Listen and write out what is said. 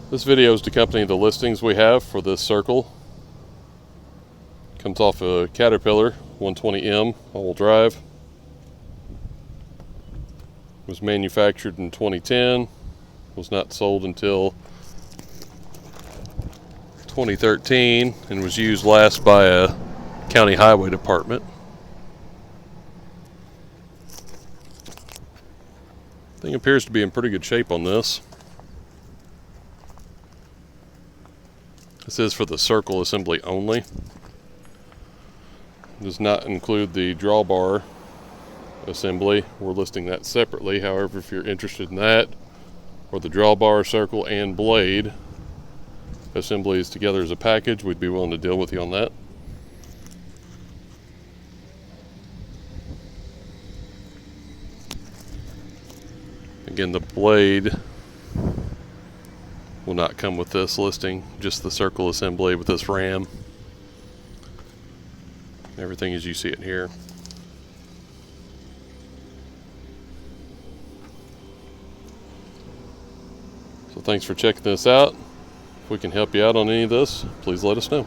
This video is to accompany the listings we have for this circle. Comes off a Caterpillar 120M all-wheel drive. Was manufactured in 2010. Was not sold until 2013 and was used last by a county highway department. Thing appears to be in pretty good shape on this. This is for the circle assembly only. Does not include the drawbar assembly. We're listing that separately. However, if you're interested in that, or the drawbar, circle, and blade assemblies together as a package, we'd be willing to deal with you on that. Again, the blade will not come with this listing, just the circle assembly with this ram. Everything as you see it here. So thanks for checking this out. If we can help you out on any of this, please let us know.